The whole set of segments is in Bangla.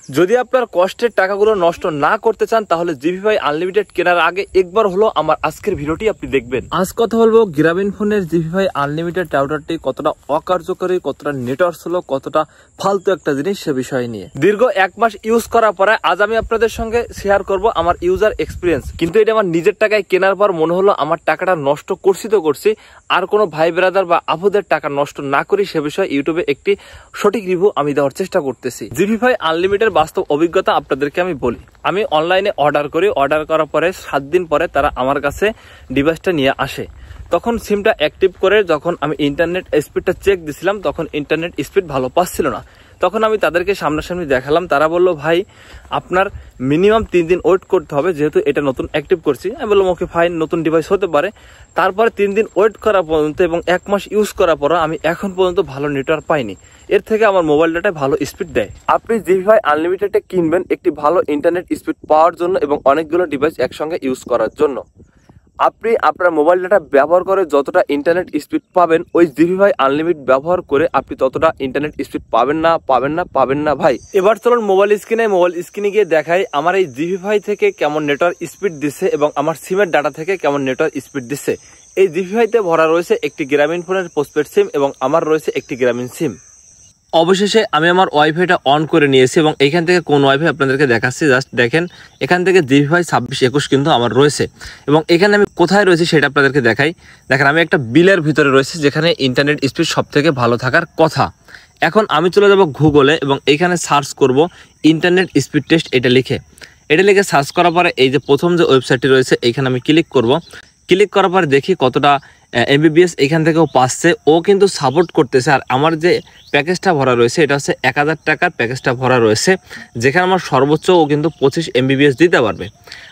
যদি আপনার কষ্টের টাকাগুলো নষ্ট না করতে চান তাহলে জিভিফাই আনলিমিটেড কেনার আগে একবার হলো আমার আজকের ভিডিওটি আপনি দেখবেন। আজ কথা বলবো গ্রামীণ ফোনের জিভিফাই আনলিমিটেড রাউটারটি কতটা অকার্যকরী, কতটা নেটওয়ার্ক স্লো, কতটা ফালতু একটা জিনিস সে বিষয় নিয়ে দীর্ঘ 1 মাস ইউজ করার পরে আজ আমি আপনাদের সঙ্গে শেয়ার করব আমার ইউজার এক্সপিরিয়েন্স। কিন্তু এটা আমার নিজের টাকায় কেনার পর মনে হলো আমার টাকাটা নষ্ট করছি তো করছি, আর কোনো ভাই ব্রাদার বা আপুদের টাকা নষ্ট না করি সে বিষয়ে ইউটিউবে একটি সঠিক রিভিউ আমি দেওয়ার চেষ্টা করতেছি। জিভিফাই আনলিমিটেড বাস্তব অভিজ্ঞতা আপনাদেরকে আমি বলি। আমি অনলাইনে অর্ডার করি, অর্ডার করার পরে 7 দিন পরে তারা আমার কাছে ডিভাইসটা নিয়ে আসে। তখন সিমটা অ্যাক্টিভ করে যখন আমি ইন্টারনেট স্পিডটা চেক দিছিলাম তখন ইন্টারনেট স্পিড ভালো পাচ্ছিল না। তখন আমি তাদেরকে সামনাসামনি দেখালাম, তারা বললো ভাই আপনার মিনিমাম 3 দিন ওয়েট করতে হবে, যেহেতু এটা নতুন অ্যাক্টিভ করছি। আমি বললাম ওকে ফাইন, নতুন ডিভাইস হতে পারে। তারপরে 3 দিন ওয়েট করা পর্যন্ত এবং 1 মাস ইউজ করার পর আমি এখন পর্যন্ত ভালো নেটওয়ার্ক পাইনি। এর থেকে আমার মোবাইল ডাটায় ভালো স্পিড দেয়। আপনি জিভিফাই আনলিমিটেডে কিনবেন একটি ভালো ইন্টারনেট স্পিড পাওয়ার জন্য এবং অনেকগুলো ডিভাইস একসঙ্গে ইউজ করার জন্য। আপনি আপনার মোবাইল ডাটা ব্যবহার করে যতটা ইন্টারনেট স্পিড পাবেন, ওই জিভিফাই আনলিমিটেড ব্যবহার করে আপনি ততটা ইন্টারনেট স্পিড পাবেন না ভাই। এবার চলুন মোবাইল স্ক্রিনে গিয়ে দেখাই আমার এই জিভিফাই থেকে কেমন নেটওয়ার্ক স্পিড দিচ্ছে এবং আমার সিমের ডাটা থেকে কেমন নেটওয়ার্ক স্পিড দিচ্ছে। এই জিভিফাইতে ভরা রয়েছে একটি গ্রামীণ ফোনের পোস্টপেড সিম এবং আমার রয়েছে একটি গ্রামীণ সিম। অবশেষে আমি আমার ওয়াইফাইটা অন করে নিয়েছি এবং এইখান থেকে কোন ওয়াইফাই আপনাদেরকে দেখাচ্ছি। জাস্ট দেখেন, এখান থেকে জিভিফাই 2621 কিন্তু আমার রয়েছে এবং এখানে আমি কোথায় রয়েছে সেটা আপনাদেরকে দেখাই। দেখেন আমি একটা বিলের ভিতরে রয়েছে যেখানে ইন্টারনেট স্পিড সব থেকে ভালো থাকার কথা। এখন আমি চলে যাব গুগলে এবং এইখানে সার্চ করব ইন্টারনেট স্পিড টেস্ট। এটা লিখে সার্চ করার পরে এই যে প্রথম যে ওয়েবসাইটটি রয়েছে এইখানে আমি ক্লিক করব। ক্লিক করার পরে দেখি কতটা এমবিবিএস এখান থেকেও পাচ্ছে, ও কিন্তু সাপোর্ট করতেছে। আর আমার যে প্যাকেজটা ভরা রয়েছে এটা হচ্ছে 1000 টাকার প্যাকেজটা ভরা রয়েছে, যেখানে আমার সর্বোচ্চ ও কিন্তু 25 এমবিবিএস দিতে পারবে।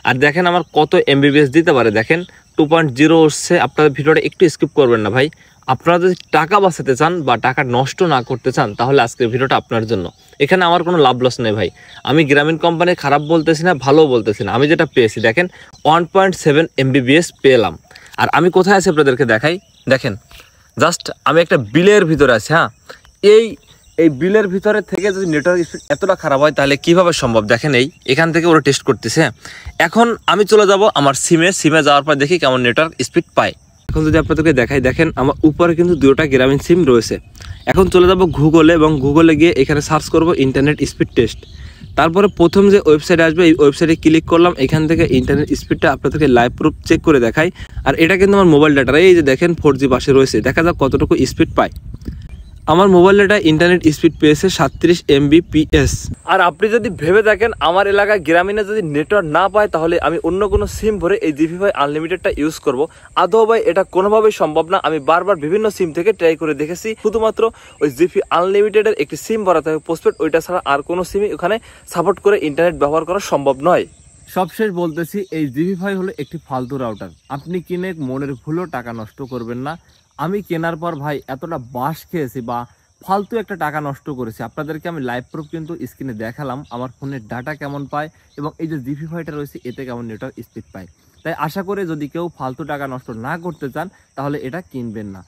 আর দেখেন আমার কত এমবিবিএস দিতে পারে, দেখেন 2.0 হচ্ছে। আপনাদের ভিডিওটা একটু স্কিপ করবেন না ভাই। আপনারা যদি টাকা বাঁচাতে চান বা টাকা নষ্ট না করতে চান তাহলে আজকের ভিডিওটা আপনার জন্য। এখানে আমার কোনো লাভ লস নেই ভাই। আমি গ্রামীণ কোম্পানি খারাপ বলতেছি না, ভালো বলতেছি না। আমি যেটা পেয়েছি দেখেন 1.7 এমবিবিএস পেলাম। আর আমি কোথায় আছি আপনাদেরকে দেখাই। দেখেন জাস্ট আমি একটা বিলের ভিতরে আছি। হ্যাঁ, এই বিলের ভিতরে থেকে যদি নেটওয়ার্ক স্পিড এতটা খারাপ হয় তাহলে কিভাবে সম্ভব। দেখেন এখান থেকে ওরা টেস্ট করতেছে। এখন আমি চলে যাব আমার সিমে যাওয়ার পর দেখি কেমন নেটওয়ার্ক স্পিড পায়। এখন যদি আপনাদেরকে দেখাই, দেখেন আমার উপরে কিন্তু 2টা গ্রামীণ সিম রয়েছে। এখন চলে যাব গুগলে এবং গুগলে গিয়ে এখানে সার্চ করব ইন্টারনেট স্পিড টেস্ট। তারপরে প্রথম যে ওয়েবসাইট আসবে এই ওয়েবসাইটে ক্লিক করলাম। এখান থেকে ইন্টারনেট স্পিডটা আপনাদেরকে লাইভ প্রুফ চেক করে দেখাই। আর এটা কিন্তু আমার মোবাইল ডাটা, এই যে দেখেন 4G পাশে রয়েছে, দেখা যাক কতটুকু স্পিড পায়। আমার মোবাইল ডাটা ইন্টারনেট স্পিড পেয়েছে 37 Mbps। আর আপনি যদি ভেবে দেখেন আমার এলাকায় গ্রামীণে যদি নেটওয়ার্ক না পায় তাহলে আমি অন্য কোনো সিম ভরে এই জিভিফাই আনলিমিটেডটা ইউজ করব। আদৌ ভাই এটা কোনোভাবেই সম্ভব না। আমি বারবার বিভিন্ন সিম থেকে ট্রাই করে দেখেছি, শুধুমাত্র ওই জিভি আনলিমিটেডের একটি সিম ভরা থাকে পোস্টপেড, ওইটা ছাড়া আর কোনো সিমই ওখানে সাপোর্ট করে ইন্টারনেট ব্যবহার করা সম্ভব নয়। সবশেষ বলতেছি, এই জিভিফাই হলো একটি ফালতু রাউটার। আপনি কিনে মনের ভুলও টাকা নষ্ট করবেন না। আমি কেনার পর ভাই এতটা বাস খেয়েছি বা ফালতু একটা টাকা নষ্ট করেছি। আপনাদেরকে আমি লাইভ প্রুফ কিন্তু স্ক্রিনে দেখালাম আমার ফোনের ডাটা কেমন পায় এবং এই যে জিভিফাইটা রয়েছে এতে কেমন নেটওয়ার্ক স্পিড পায়। তাই আশা করে যদি কেউ ফালতু টাকা নষ্ট না করতে চান তাহলে এটা কিনবেন না।